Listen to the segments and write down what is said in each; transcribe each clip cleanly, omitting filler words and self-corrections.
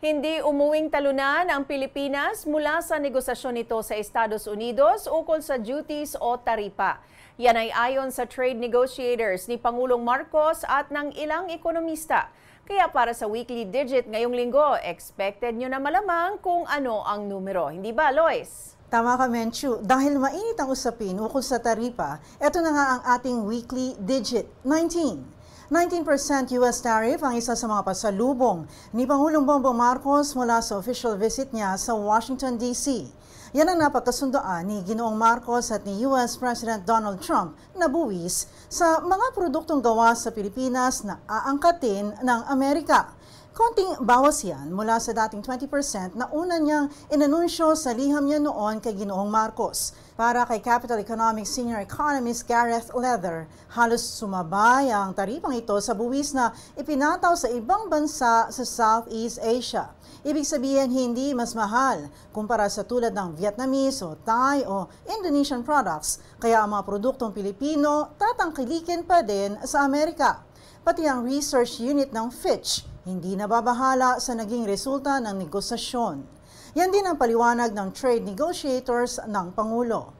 Hindi umuwing talunan ang Pilipinas mula sa negosasyon nito sa Estados Unidos ukol sa duties o taripa. Yan ay ayon sa trade negotiators ni Pangulong Marcos at ng ilang ekonomista. Kaya para sa Weekly Digit ngayong linggo, expected nyo na malamang kung ano ang numero. Hindi ba, Lois? Tama ka, Menchu. Dahil mainit ang usapin ukol sa taripa, ito na nga ang ating Weekly Digit, 19% US tariff ang isa sa mga pasalubong ni Pangulong Bongbong Marcos mula sa official visit niya sa Washington, D.C. Yan ang napagkasundoan ni Ginoong Marcos at ni US President Donald Trump na buwis sa mga produktong gawa sa Pilipinas na aangkatin ng Amerika. Konting bawas yan mula sa dating 20% na una niyang inanunsyo sa liham niya noon kay Ginoong Marcos. Para kay Capital Economics Senior Economist Gareth Leather, halos sumabay ang taripang ito sa buwis na ipinataw sa ibang bansa sa Southeast Asia. Ibig sabihin, hindi mas mahal kumpara sa tulad ng Vietnamese o Thai o Indonesian products, kaya ang mga produktong Pilipino tatangkilikin pa din sa Amerika. Pati ang research unit ng Fitch, hindi nababahala sa naging resulta ng negosasyon. Yan din ang paliwanag ng trade negotiators ng Pangulo.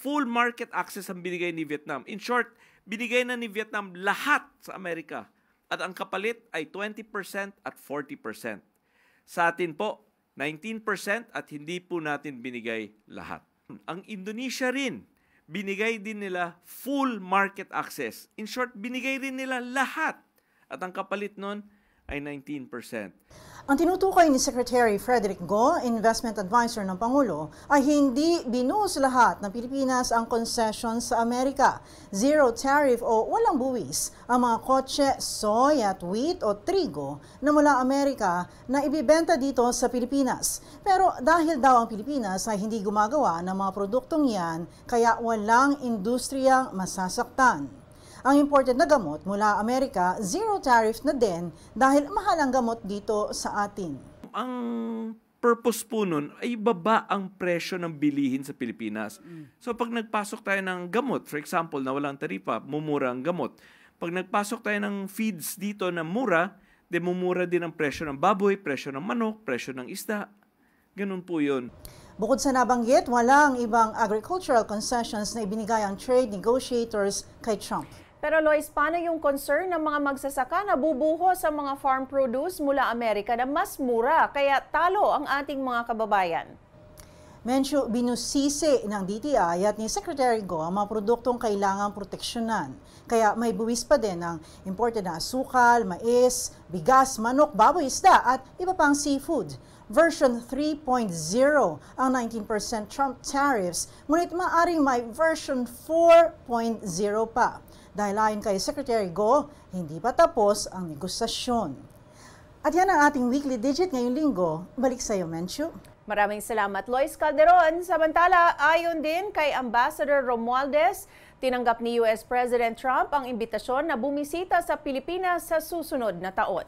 Full market access ang binigay ni Vietnam. In short, binigay na ni Vietnam lahat sa Amerika. At ang kapalit ay 20% at 40%. Sa atin po, 19% at hindi po natin binigay lahat. Ang Indonesia rin, binigay din nila full market access. In short, binigay rin nila lahat. At ang kapalit nun ay 19%. Ang tinutukoy ni Secretary Frederick Go, investment advisor ng Pangulo, ay hindi binuhos lahat ng Pilipinas ang concession sa Amerika. Zero tariff o walang buwis ang mga kotse, soy at wheat o trigo na mula Amerika na ibibenta dito sa Pilipinas. Pero dahil daw ang Pilipinas ay hindi gumagawa ng mga produktong yan, kaya walang industriyang masasaktan. Ang imported na gamot mula Amerika, zero tariff na din dahil mahal ang gamot dito sa atin. Ang purpose po nun ay baba ang presyo ng bilihin sa Pilipinas. So pag nagpasok tayo ng gamot, for example, na walang taripa, mumura ang gamot. Pag nagpasok tayo ng feeds dito na mura, mumura din ang presyo ng baboy, presyo ng manok, presyo ng isda. Ganun po yun. Bukod sa nabanggit, walang ibang agricultural concessions na ibinigay ang trade negotiators kay Trump. Pero Lois, paano yung concern ng mga magsasaka na bubuhos sa mga farm produce mula Amerika na mas mura, kaya talo ang ating mga kababayan? Menchu, binusisi ng DTI at ni Secretary Go ang mga produktong kailangang proteksyonan. Kaya may buwis pa din ng imported na asukal, mais, bigas, manok, baboy, isda at iba pang seafood. Version 3.0 ang 19% Trump tariffs, ngunit maaaring may version 4.0 pa. Dahil ayon kay Secretary Go, hindi pa tapos ang negosasyon. At yan ang ating Weekly Digit ngayong linggo. Balik sa iyo, Menchu. Maraming salamat, Lois Calderon. Samantala, ayon din kay Ambassador Romualdez, tinanggap ni US President Trump ang imbitasyon na bumisita sa Pilipinas sa susunod na taon.